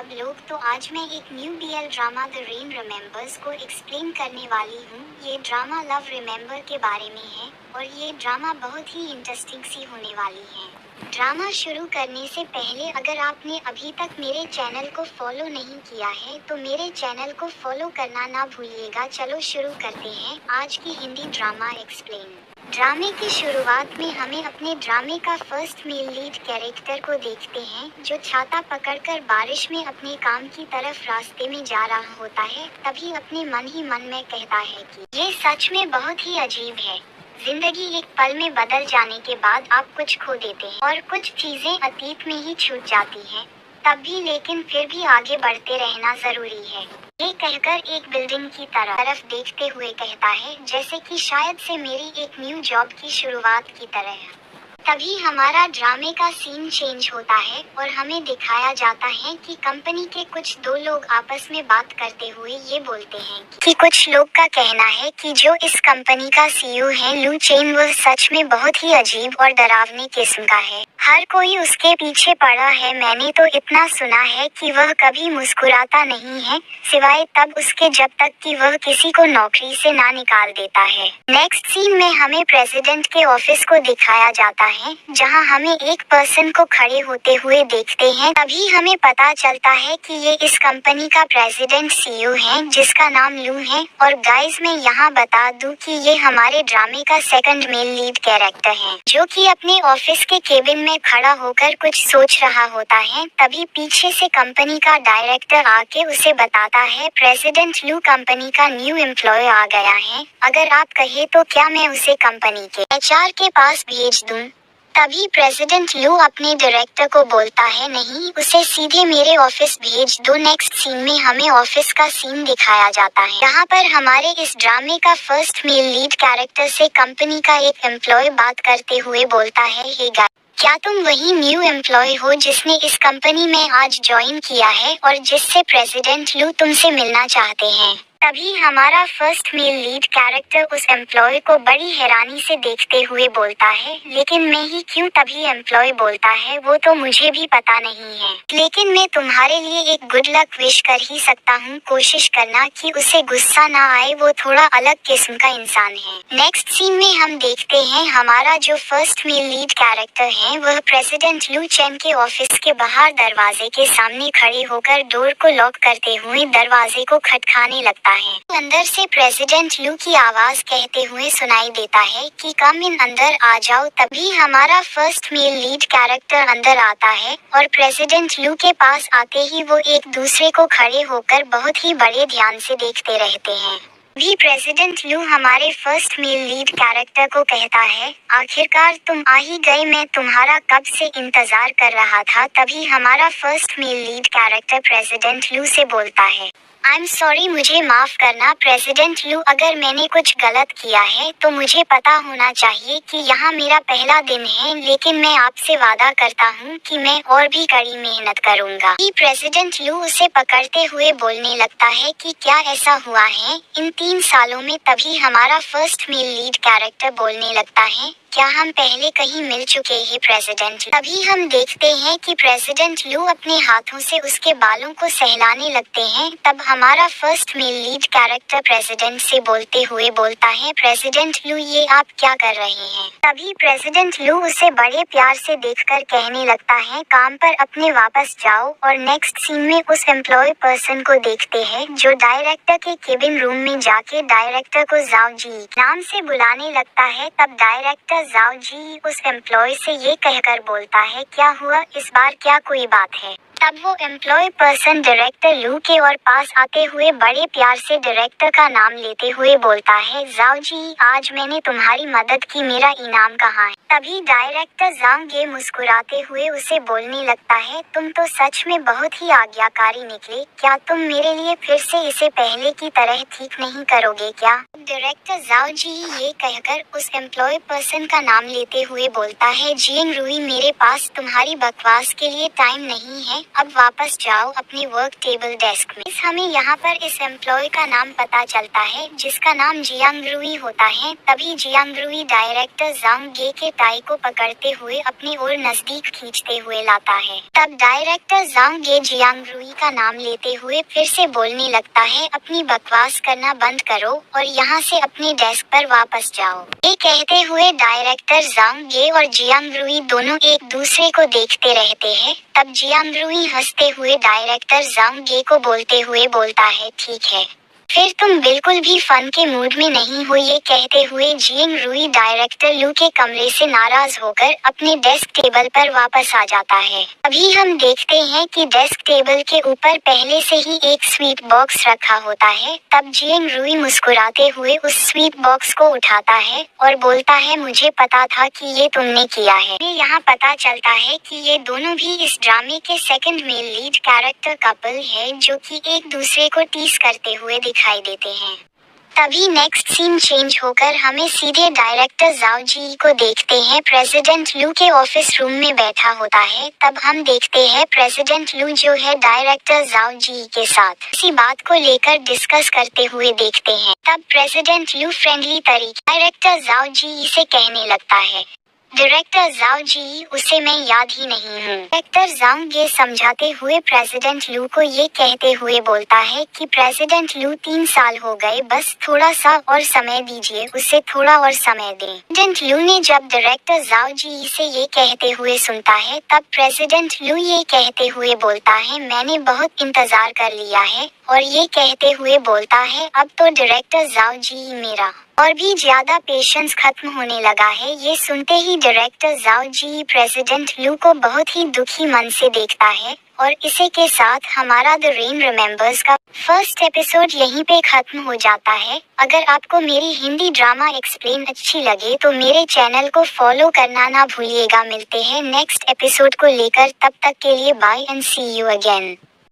सब लोग। तो आज मैं एक new BL drama the rain remembers को एक्सप्लेन करने वाली हूँ। ये ड्रामा लव रिमेम्बर के बारे में है और ये ड्रामा बहुत ही इंटरेस्टिंग सी होने वाली है। ड्रामा शुरू करने से पहले अगर आपने अभी तक मेरे चैनल को फॉलो नहीं किया है तो मेरे चैनल को फॉलो करना ना भूलिएगा। चलो शुरू करते हैं आज की हिंदी ड्रामा एक्सप्लेन। ड्रामे की शुरुआत में हमें अपने ड्रामे का फर्स्ट मेल लीड कैरेक्टर को देखते हैं जो छाता पकड़कर बारिश में अपने काम की तरफ रास्ते में जा रहा होता है। तभी अपने मन ही मन में कहता है कि ये सच में बहुत ही अजीब है। जिंदगी एक पल में बदल जाने के बाद आप कुछ खो देते हैं और कुछ चीजें अतीत में ही छूट जाती हैं। तब भी लेकिन फिर भी आगे बढ़ते रहना जरूरी है। ये कहकर एक बिल्डिंग की तरफ देखते हुए कहता है जैसे कि शायद से मेरी एक न्यू जॉब की शुरुआत की तरह। तभी हमारा ड्रामे का सीन चेंज होता है और हमें दिखाया जाता है कि कंपनी के कुछ दो लोग आपस में बात करते हुए ये बोलते हैं कि कुछ लोग का कहना है कि जो इस कंपनी का सीईओ है लू चेन, वह सच में बहुत ही अजीब और डरावनी किस्म का है। हर कोई उसके पीछे पड़ा है। मैंने तो इतना सुना है कि वह कभी मुस्कुराता नहीं है सिवाय तब उसके जब तक कि वह किसी को नौकरी से ना निकाल देता है। नेक्स्ट सीन में हमें प्रेसिडेंट के ऑफिस को दिखाया जाता है जहां हमें एक पर्सन को खड़े होते हुए देखते हैं। तभी हमें पता चलता है कि ये इस कंपनी का प्रेसिडेंट सीईओ है जिसका नाम लू है। और गाइस मैं यहाँ बता दूं कि ये हमारे ड्रामे का सेकंड मेल लीड कैरेक्टर है जो कि अपने ऑफिस के केबिन में खड़ा होकर कुछ सोच रहा होता है। तभी पीछे से कंपनी का डायरेक्टर आके उसे बताता है प्रेसिडेंट लू कंपनी का न्यू एम्प्लॉय आ गया है। अगर आप कहे तो क्या मैं उसे कंपनी के एचआर के पास भेज दूं? तभी प्रेसिडेंट लू अपने डायरेक्टर को बोलता है नहीं, उसे सीधे मेरे ऑफिस भेज दो। नेक्स्ट सीन में हमें ऑफिस का सीन दिखाया जाता है। यहाँ पर हमारे इस ड्रामे का फर्स्ट मेल लीड कैरेक्टर से कंपनी का एक एम्प्लॉय बात करते हुए बोलता है हे गाइस, क्या तुम वही न्यू एम्प्लॉय हो जिसने इस कंपनी में आज ज्वाइन किया है और जिससे प्रेसिडेंट लू तुमसे मिलना चाहते हैं? तभी हमारा फर्स्ट मेल लीड कैरेक्टर उस एम्प्लॉय को बड़ी हैरानी से देखते हुए बोलता है लेकिन मैं ही क्यों? तभी एम्प्लॉय बोलता है वो तो मुझे भी पता नहीं है, लेकिन मैं तुम्हारे लिए एक गुड लक विश कर ही सकता हूँ। कोशिश करना कि उसे गुस्सा ना आए, वो थोड़ा अलग किस्म का इंसान है। नेक्स्ट सीन में हम देखते हैं हमारा जो फर्स्ट मेल लीड कैरेक्टर है वह प्रेसिडेंट लू चेन के ऑफिस के बाहर दरवाजे के सामने खड़े होकर डोर को लॉक करते हुए दरवाजे को खटखाने लगता है। अंदर से प्रेसिडेंट लू की आवाज कहते हुए सुनाई देता है कि कम इन, अंदर आ जाओ। तभी हमारा फर्स्ट मेल लीड कैरेक्टर अंदर आता है और प्रेसिडेंट लू के पास आते ही वो एक दूसरे को खड़े होकर बहुत ही बड़े ध्यान से देखते रहते हैं। भी प्रेसिडेंट लू हमारे फर्स्ट मेल लीड कैरेक्टर को कहता है आखिरकार तुम आ ही गए, मैं तुम्हारा कब से इंतजार कर रहा था। तभी हमारा first male lead character president लू से बोलता है आई एम सॉरी, मुझे माफ करना प्रेसिडेंट लू, अगर मैंने कुछ गलत किया है तो मुझे पता होना चाहिए कि यहाँ मेरा पहला दिन है, लेकिन मैं आपसे वादा करता हूँ कि मैं और भी कड़ी मेहनत करूँगा। प्रेसिडेंट लू उसे पकड़ते हुए बोलने लगता है कि क्या ऐसा हुआ है इन 3 सालों में? तभी हमारा फर्स्ट मेल लीड कैरेक्टर बोलने लगता है क्या हम पहले कहीं मिल चुके हैं प्रेसिडेंट? तभी हम देखते हैं कि प्रेसिडेंट लू अपने हाथों से उसके बालों को सहलाने लगते हैं। तब हमारा first male lead character president से बोलते हुए बोलता है प्रेसिडेंट लू ये आप क्या कर रहे हैं? तभी प्रेसिडेंट लू उसे बड़े प्यार से देखकर कहने लगता है काम पर अपने वापस जाओ। और नेक्स्ट सीन में उस एम्प्लॉय पर्सन को देखते हैं जो डायरेक्टर के केबिन रूम में जाके डायरेक्टर को जाओ जी नाम से बुलाने लगता है। तब डायरेक्टर जाओ जी उस एम्प्लॉय से ये कहकर बोलता है क्या हुआ इस बार, क्या कोई बात है? तब वो एम्प्लॉय पर्सन डायरेक्टर लू के और पास आते हुए बड़े प्यार से डायरेक्टर का नाम लेते हुए बोलता है जाओ जी आज मैंने तुम्हारी मदद की, मेरा इनाम कहाँ है? तभी डायरेक्टर जांगे मुस्कुराते हुए उसे बोलने लगता है तुम तो सच में बहुत ही आज्ञाकारी निकले, क्या तुम मेरे लिए फिर से इसे पहले की तरह ठीक नहीं करोगे क्या? डायरेक्टर जाओ जी ये कहकर उस एम्प्लॉय पर्सन का नाम लेते हुए बोलता है जियंग रूई, मेरे पास तुम्हारी बकवास के लिए टाइम नहीं है, अब वापस जाओ अपने वर्क टेबल डेस्क में। हमें यहाँ पर इस एम्प्लॉय का नाम पता चलता है जिसका नाम जियांग रुई होता है। तभी जियांग रुई डायरेक्टर जांग गे के टाई को पकड़ते हुए अपनी ओर नजदीक खींचते हुए लाता है। तब डायरेक्टर जांग गे जियांग रुई का नाम लेते हुए फिर से बोलने लगता है, अपनी बकवास करना बंद करो और यहाँ से अपने डेस्क पर वापस जाओ। ये कहते हुए डायरेक्टर जांग गे और जियांग रुई दोनों एक दूसरे को देखते रहते हैं। तब जियांग रुई हंसते हुए डायरेक्टर जांग गे को बोलते हुए बोलता है, ठीक है, फिर तुम बिल्कुल भी फन के मूड में नहीं हो। ये कहते हुए जियांग रुई डायरेक्टर लू के कमरे से नाराज होकर अपने डेस्क टेबल पर वापस आ जाता है। अभी हम देखते हैं कि डेस्क टेबल के ऊपर पहले से ही एक स्वीट बॉक्स रखा होता है। तब जियांग रुई मुस्कुराते हुए उस स्वीट बॉक्स को उठाता है और बोलता है, मुझे पता था कि ये तुमने किया है। यहाँ पता चलता है कि ये दोनों भी इस ड्रामे के second male lead character couple है जो कि एक दूसरे को टीज करते हुए दिखाई देते हैं। तभी नेक्स्ट सीन चेंज होकर हमें सीधे डायरेक्टर जाओ जी को देखते हैं। प्रेसिडेंट लू के ऑफिस रूम में बैठा होता है। तब हम देखते हैं प्रेसिडेंट लू जो है डायरेक्टर जाओ जी के साथ इसी बात को लेकर डिस्कस करते हुए देखते हैं। तब प्रेसिडेंट लू फ्रेंडली तरीके डायरेक्टर जाओ जी से कहने लगता है, डायरेक्टर जाओ जी, उसे मैं याद ही नहीं हूँ। डायरेक्टर जांग गे समझाते हुए प्रेसिडेंट लू को ये कहते हुए बोलता है कि प्रेसिडेंट लू 3 साल हो गए, बस थोड़ा सा और समय दीजिए, उसे थोड़ा और समय दें। प्रेसिडेंट लू ने जब डायरेक्टर जाओ जी से ये कहते हुए सुनता है तब प्रेसिडेंट लू ये कहते हुए बोलता है, मैंने बहुत इंतजार कर लिया है, और ये कहते हुए बोलता है, अब तो डायरेक्टर जाओ जी मेरा और भी ज्यादा पेशेंस खत्म होने लगा है। ये सुनते ही डायरेक्टर जाओ जी प्रेसिडेंट लू को बहुत ही दुखी मन से देखता है और इसी के साथ हमारा द रेन रिमेम्बर्स का फर्स्ट एपिसोड यहीं पे खत्म हो जाता है। अगर आपको मेरी हिंदी ड्रामा एक्सप्लेन अच्छी लगे तो मेरे चैनल को फॉलो करना ना भूलिएगा। मिलते हैं नेक्स्ट एपिसोड को लेकर, तब तक के लिए bye and see you again.